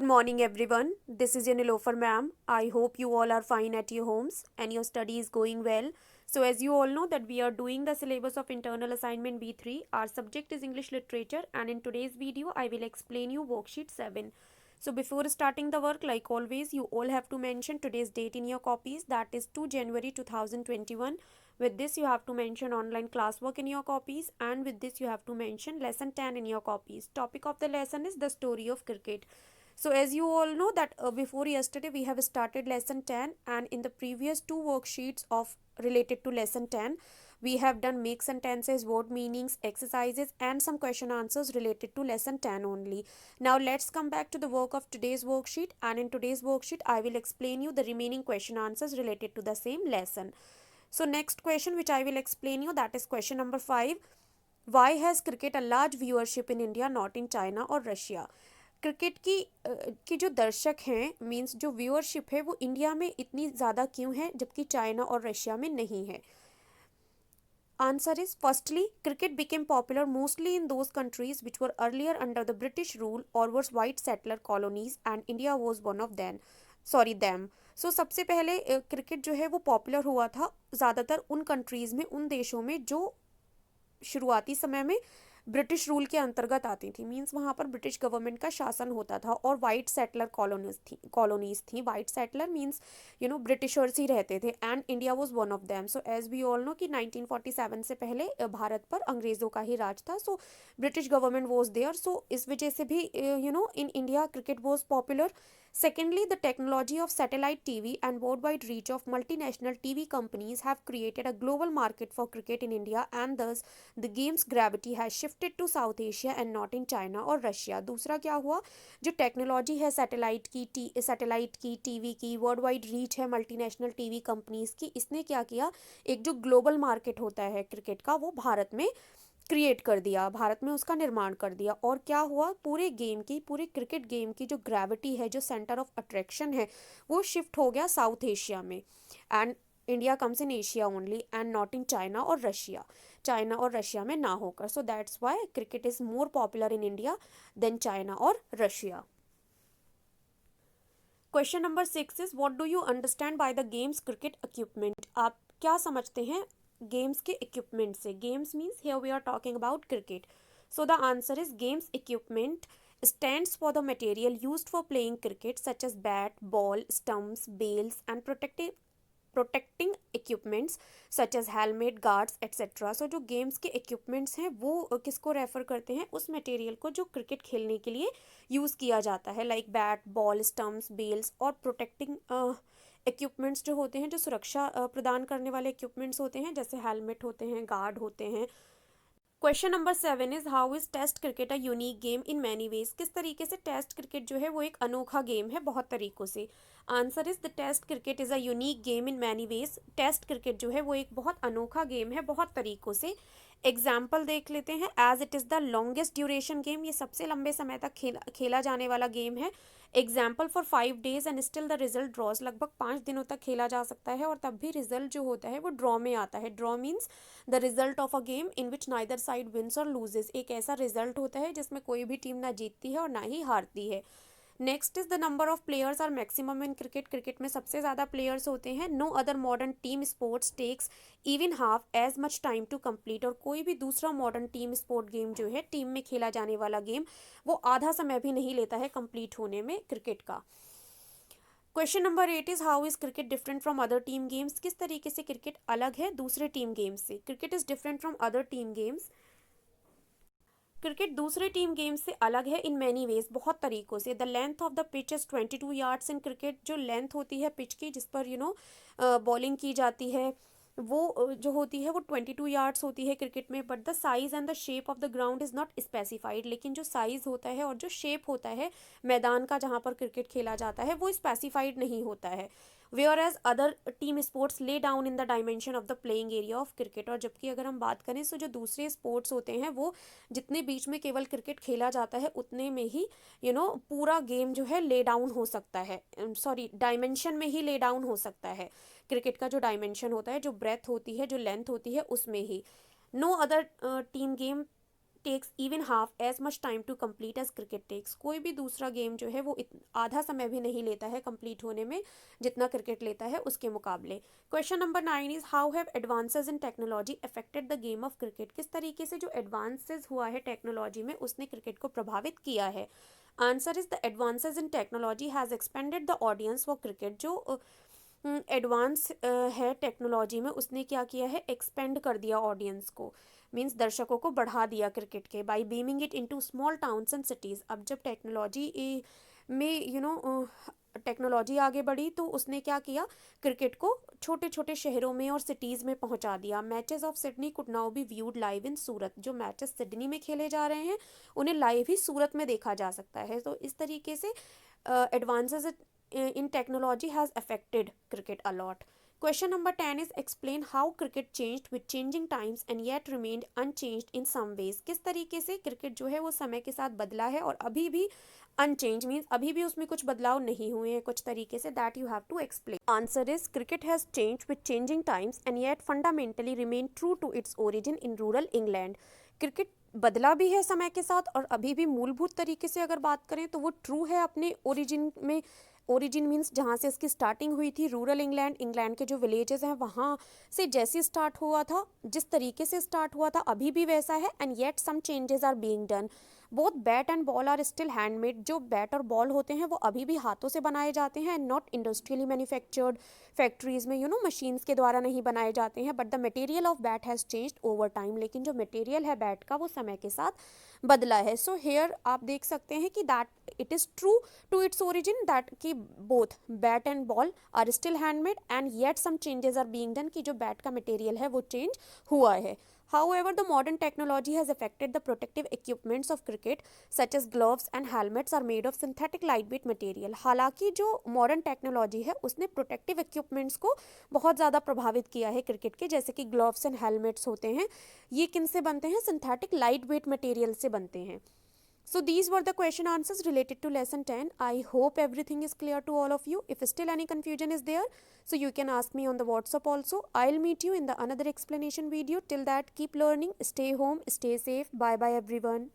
Morning everyone. This is your Nilofer ma'am. I hope you all are fine at your homes and your study is going well. So as you all know that we are doing the syllabus of internal assignment B3. Our subject is English literature and in today's video I will explain you worksheet 7. So before starting the work, like always, you all have to mention today's date in your copies, that is 2 January 2021. With this you have to mention online classwork in your copies, and with this you have to mention lesson 10 in your copies. Topic of the lesson is the story of cricket. So as you all know that before yesterday we have started lesson 10, and in the previous two worksheets of related to lesson 10 we have done make sentences, word meanings, exercises and some question answers related to lesson 10 only. Now let's come back to the work of today's worksheet, and in today's worksheet I will explain you the remaining question answers related to the same lesson. So next question which I will explain you, that is question number 5. Why has cricket a large viewership in India, not in China or Russia? Cricket की जो दर्शक हैं, means जो viewership है वो India में इतनी ज़्यादा क्यों है जबकि चाइना और रशिया में नहीं है? Answer is firstly cricket became popular mostly in those countries which were earlier under the British rule और were white settler colonies and India was one of them. So सबसे पहले क्रिकेट जो है वो पॉपुलर हुआ था ज़्यादातर उन कंट्रीज़ में, उन देशों में जो शुरुआती समय में ब्रिटिश रूल के अंतर्गत आती थी. मींस वहाँ पर ब्रिटिश गवर्नमेंट का शासन होता था और वाइट सेटलर कॉलोनीज थी. वाइट सेटलर मींस ब्रिटिशर्स ही रहते थे and India was one of them. So as we all know कि 1947 से पहले भारत पर अंग्रेज़ों का ही राज था. So British government was there. So इस वजह से भी in India cricket was popular. Secondly, the technology of satellite TV and worldwide reach of multinational TV companies have created a global market for cricket in India, and thus the game's gravity has shifted to South Asia and not in China or Russia. दूसरा क्या हुआ, जो technology है satellite की TV की, world wide reach है multinational TV companies की, इसने क्या किया, एक जो ग्लोबल मार्केट होता है क्रिकेट का वो भारत में क्रिएट कर दिया, भारत में उसका निर्माण कर दिया. और क्या हुआ, पूरे क्रिकेट गेम की जो ग्रेविटी है, जो सेंटर ऑफ अट्रैक्शन है, वो शिफ्ट हो गया साउथ एशिया में. And India comes in Asia only and not in China और रशिया में ना होकर. So that's why cricket is more popular in India than China और Russia. Question number 6 is what do you understand by the games cricket equipment? आप क्या समझते हैं games के इक्विपमेंट से? Games means here we are talking about cricket. So the answer is games equipment stands for the material used for playing cricket such as bat, ball, stumps, bails and protecting equipments such as helmet, guards etc. So जो games के equipments हैं वो किसको refer करते हैं? उस material को जो क्रिकेट खेलने के लिए यूज़ किया जाता है, like bat, ball, stumps, bails. और प्रोटेक्टिंग इक्विपमेंट्स जो होते हैं, जो सुरक्षा प्रदान करने वाले इक्विपमेंट्स होते हैं, जैसे हेलमेट होते हैं, गार्ड होते हैं. Question number 7 is how is test cricket a unique game in many ways? किस तरीके से टेस्ट क्रिकेट जो है वो एक अनोखा गेम है बहुत तरीकों से? Answer is the test cricket is a unique game in many ways. Test cricket जो है वो एक बहुत अनोखा गेम है बहुत तरीकों से. एग्जाम्पल देख लेते हैं. As it is the longest duration game, ये सबसे लंबे समय तक खेला जाने वाला गेम है. Example for 5 days and still the result draws, लगभग 5 दिनों तक खेला जा सकता है और तब भी रिजल्ट जो होता है वो ड्रॉ में आता है. Draw means the result of a game in which neither side wins और लूजेस. एक ऐसा रिजल्ट होता है जिसमें कोई भी टीम ना जीतती है और ना ही हारती है. Next is the number of players are maximum in cricket. Cricket में सबसे ज़्यादा प्लेयर्स होते हैं. No other modern team sports takes even half as much time to complete. और कोई भी दूसरा मॉडर्न टीम स्पोर्ट गेम जो है, टीम में खेला जाने वाला गेम, वो आधा समय भी नहीं लेता है कंप्लीट होने में क्रिकेट का. Question number 8 is how is cricket different from other team games? किस तरीके से क्रिकेट अलग है दूसरे टीम गेम्स से? Cricket is different from other team games. Cricket दूसरे टीम गेम्स से अलग है इन मैनी वेज, बहुत तरीकों से. The length of the pitch is 22 yards in cricket. जो लेंथ होती है पिच की जिस पर बॉलिंग की जाती है, वो जो होती है वो 22 yards होती है क्रिकेट में. But the size and the shape of the ground is not specified. लेकिन जो साइज़ होता है और जो शेप होता है मैदान का जहाँ पर क्रिकेट खेला जाता है वो स्पेसिफाइड नहीं होता है. Whereas other team sports lay down in the dimension of the playing area of cricket. और जबकि अगर हम बात करें तो जो दूसरे स्पोर्ट्स होते हैं वो जितने बीच में केवल क्रिकेट खेला जाता है उतने में ही पूरा गेम जो है ले डाउन हो सकता है, सॉरी डायमेंशन में ही ले डाउन हो सकता है. क्रिकेट का जो डायमेंशन होता है, जो ब्रेथ होती है, जो लेंथ होती है, उसमें ही. No other team game takes even half as much time to complete as cricket takes. कोई भी दूसरा गेम जो है वो आधा समय भी नहीं लेता है कंप्लीट होने में जितना क्रिकेट लेता है उसके मुकाबले। Question number 9 is how have advances in technology affected the game of cricket. किस तरीके से जो एडवांसेस हुआ है टेक्नोलॉजी में उसने क्रिकेट को प्रभावित किया है। Answer is the advances in technology has expanded the audience for cricket. जो एडवांस है टेक्नोलॉजी में उसने क्या किया है, एक्सपेंड कर दिया ऑडियंस को, मीन्स दर्शकों को बढ़ा दिया क्रिकेट के, by beaming it into small towns and cities. अब जब टेक्नोलॉजी में टेक्नोलॉजी आगे बढ़ी तो उसने क्या किया, क्रिकेट को छोटे छोटे शहरों में और सिटीज़ में पहुंचा दिया। Matches of Sydney could now be viewed live in Surat. जो मैचेस सिडनी में खेले जा रहे हैं उन्हें लाइव ही सूरत में देखा जा सकता है। तो इस तरीके से advances in technology has affected cricket a lot. Question number 10 is explain how cricket changed with changing times and yet remained unchanged in some ways. किस तरीके से क्रिकेट जो है वो समय के साथ बदला है और अभी भी unchanged means अभी भी उसमें कुछ बदलाव नहीं हुए हैं कुछ तरीके से, that you have to explain. Answer is cricket has changed with changing times and yet fundamentally remained true to its origin in rural England. Cricket बदला भी है समय के साथ और अभी भी मूलभूत तरीके से अगर बात करें तो वो ट्रू है अपने ओरिजिन में। ओरिजिन मीन्स जहाँ से इसकी स्टार्टिंग हुई थी, रूरल इंग्लैंड, इंग्लैंड के जो विलेजेस हैं वहाँ से जैसे स्टार्ट हुआ था, जिस तरीके से स्टार्ट हुआ था अभी भी वैसा है। And yet some changes are being done. Both bat and ball are still handmade. जो बैट और बॉल होते हैं वो अभी भी हाथों से बनाए जाते हैं and not industrially manufactured. Factories में मशीन्स के द्वारा नहीं बनाए जाते हैं। But the material of bat has changed over time. लेकिन जो मटेरियल है बैट का वो समय के साथ बदला है। सो हेयर आप देख सकते हैं कि that it is true to its origin that कि both bat and ball are still handmade and yet some changes are being done कि जो बैट का मटेरियल है वो चेंज हुआ है। However, the modern technology has affected the protective equipments of cricket, such as gloves and helmets are made of synthetic lightweight material. हालांकि जो modern technology है उसने प्रोटेक्टिव इक्विपमेंट्स को बहुत ज़्यादा प्रभावित किया है क्रिकेट के, जैसे कि ग्लव्स एंड हेलमेट्स होते हैं, ये किन से बनते हैं, सिंथेटिक लाइट वेट मटेरियल से बनते हैं। So these were the question answers related to lesson 10. I hope everything is clear to all of you. If still any confusion is there, so you can ask me on the WhatsApp also. I'll meet you in the another explanation video. Till that, keep learning, stay home, stay safe. Bye bye everyone.